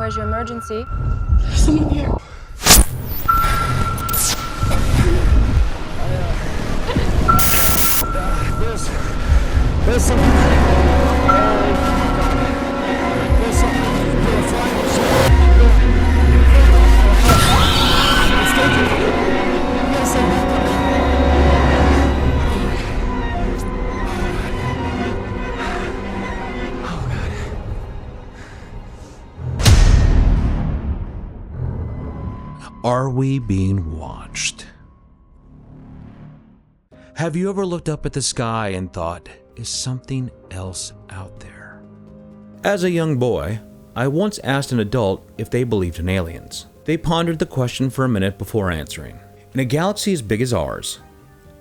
where's your emergency? Someone here. There's something. There's something. It's taking. Oh God. Are we being watched? Have you ever looked up at the sky and thought, is something else out there? As a young boy, I once asked an adult if they believed in aliens. They pondered the question for a minute before answering. In a galaxy as big as ours,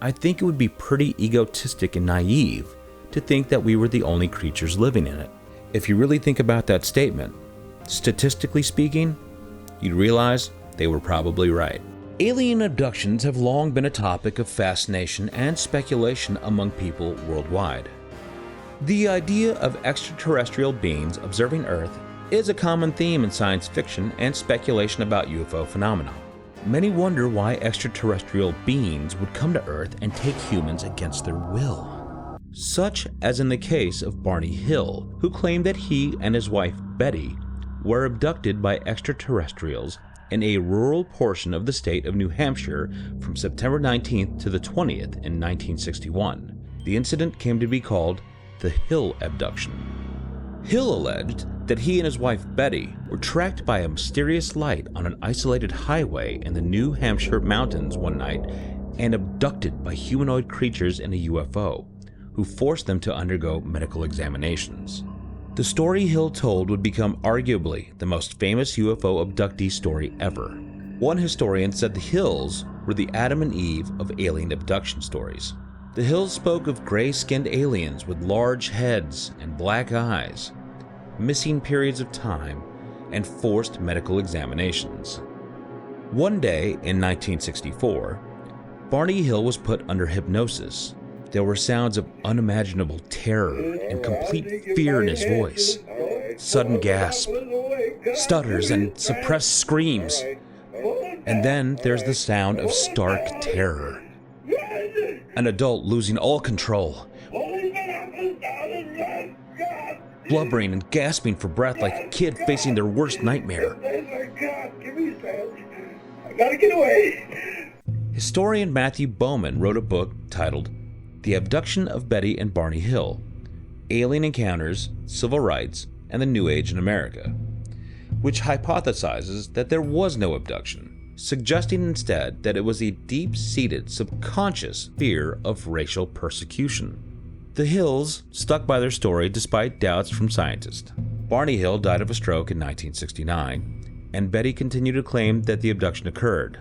I think it would be pretty egotistic and naive to think that we were the only creatures living in it. If you really think about that statement, statistically speaking, you'd realize they were probably right. Alien abductions have long been a topic of fascination and speculation among people worldwide. The idea of extraterrestrial beings observing Earth is a common theme in science fiction and speculation about UFO phenomena. Many wonder why extraterrestrial beings would come to Earth and take humans against their will. Such as in the case of Barney Hill, who claimed that he and his wife Betty were abducted by extraterrestrials in a rural portion of the state of New Hampshire from September 19th to the 20th in 1961. The incident came to be called the Hill abduction. Hill alleged that he and his wife Betty were tracked by a mysterious light on an isolated highway in the New Hampshire mountains one night and abducted by humanoid creatures in a UFO, who forced them to undergo medical examinations. The story Hill told would become arguably the most famous UFO abductee story ever. One historian said the Hills were the Adam and Eve of alien abduction stories. The Hills spoke of gray-skinned aliens with large heads and black eyes, missing periods of time, and forced medical examinations. One day in 1964, Barney Hill was put under hypnosis. There were sounds of unimaginable terror and complete fear in his voice, sudden gasps, stutters, and suppressed screams. And then there's the sound of stark terror. An adult losing all control, blubbering and gasping for breath like a kid facing their worst nightmare. I gotta get away. Historian Matthew Bowman wrote a book titled The Abduction of Betty and Barney Hill, Alien Encounters, Civil Rights, and the New Age in America, which hypothesizes that there was no abduction, suggesting instead that it was a deep-seated subconscious fear of racial persecution. The Hills stuck by their story despite doubts from scientists. Barney Hill died of a stroke in 1969, and Betty continued to claim that the abduction occurred.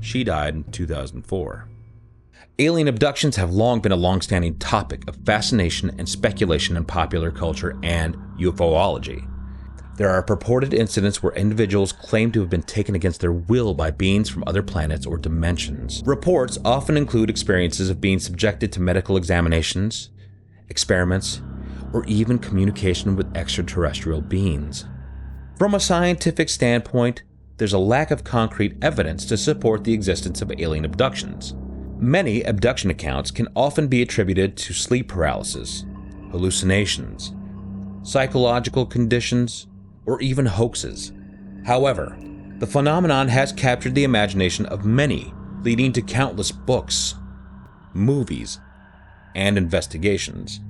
She died in 2004. Alien abductions have long been a long-standing topic of fascination and speculation in popular culture and UFOlogy. There are purported incidents where individuals claim to have been taken against their will by beings from other planets or dimensions. Reports often include experiences of being subjected to medical examinations, experiments, or even communication with extraterrestrial beings. From a scientific standpoint, there's a lack of concrete evidence to support the existence of alien abductions. Many abduction accounts can often be attributed to sleep paralysis, hallucinations, psychological conditions, or even hoaxes. However, the phenomenon has captured the imagination of many, leading to countless books, movies, and investigations.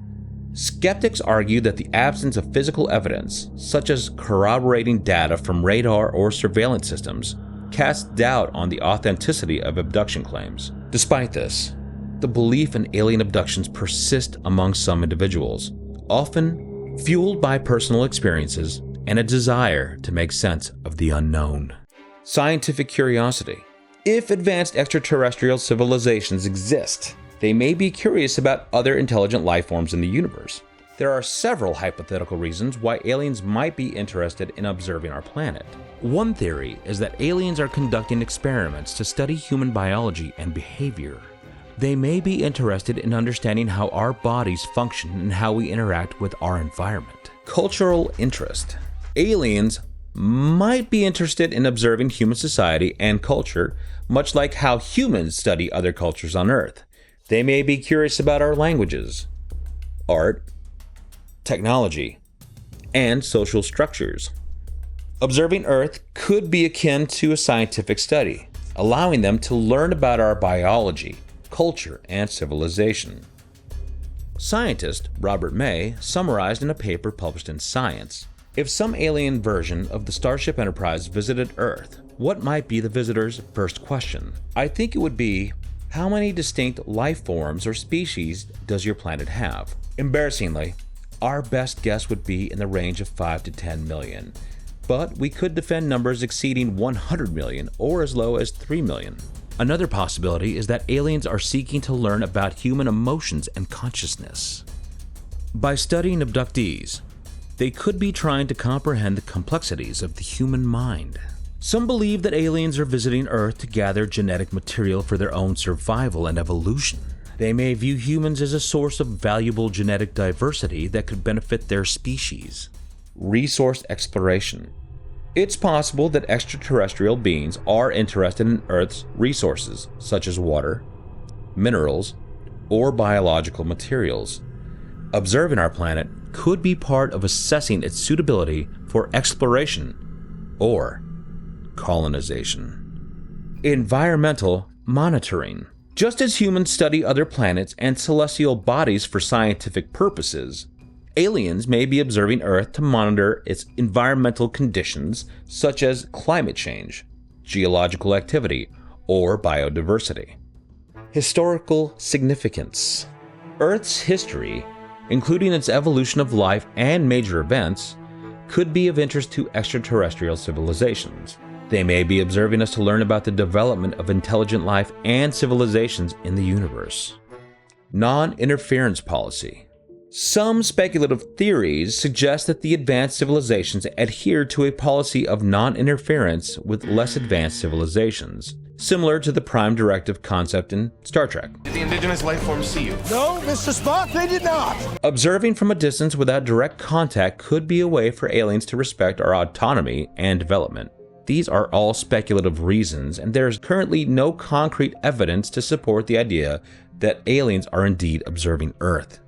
Skeptics argue that the absence of physical evidence, such as corroborating data from radar or surveillance systems, casts doubt on the authenticity of abduction claims. Despite this, the belief in alien abductions persists among some individuals, often fueled by personal experiences and a desire to make sense of the unknown. Scientific curiosity. If advanced extraterrestrial civilizations exist, they may be curious about other intelligent life forms in the universe. There are several hypothetical reasons why aliens might be interested in observing our planet. One theory is that aliens are conducting experiments to study human biology and behavior. They may be interested in understanding how our bodies function and how we interact with our environment. Cultural interest. Aliens might be interested in observing human society and culture, much like how humans study other cultures on Earth. They may be curious about our languages, art, technology, and social structures. Observing Earth could be akin to a scientific study, allowing them to learn about our biology, culture, and civilization. Scientist Robert May summarized in a paper published in Science, if some alien version of the Starship Enterprise visited Earth, what might be the visitor's first question? I think it would be, how many distinct life forms or species does your planet have? Embarrassingly, our best guess would be in the range of 5 to 10 million, but we could defend numbers exceeding 100 million or as low as 3 million. Another possibility is that aliens are seeking to learn about human emotions and consciousness. By studying abductees, they could be trying to comprehend the complexities of the human mind. Some believe that aliens are visiting Earth to gather genetic material for their own survival and evolution. They may view humans as a source of valuable genetic diversity that could benefit their species. Resource exploration. It's possible that extraterrestrial beings are interested in Earth's resources, such as water, minerals, or biological materials. Observing our planet could be part of assessing its suitability for exploration or colonization. Environmental monitoring. Just as humans study other planets and celestial bodies for scientific purposes, aliens may be observing Earth to monitor its environmental conditions such as climate change, geological activity, or biodiversity. Historical significance. Earth's history, including its evolution of life and major events, could be of interest to extraterrestrial civilizations. They may be observing us to learn about the development of intelligent life and civilizations in the universe. Non-interference policy. Some speculative theories suggest that the advanced civilizations adhere to a policy of non-interference with less advanced civilizations, similar to the Prime Directive concept in Star Trek. Did the indigenous life forms see you? No, Mr. Spock, they did not. Observing from a distance without direct contact could be a way for aliens to respect our autonomy and development. These are all speculative reasons, and there is currently no concrete evidence to support the idea that aliens are indeed observing Earth.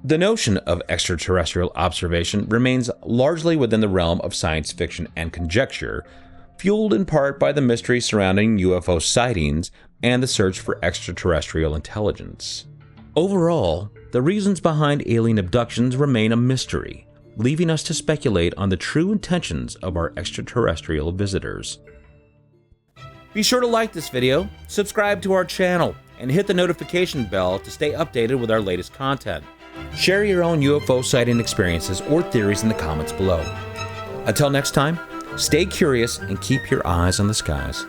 The notion of extraterrestrial observation remains largely within the realm of science fiction and conjecture, fueled in part by the mystery surrounding UFO sightings and the search for extraterrestrial intelligence. Overall, the reasons behind alien abductions remain a mystery, leaving us to speculate on the true intentions of our extraterrestrial visitors. Be sure to like this video, subscribe to our channel, and hit the notification bell to stay updated with our latest content. Share your own UFO sighting experiences or theories in the comments below. Until next time, stay curious and keep your eyes on the skies.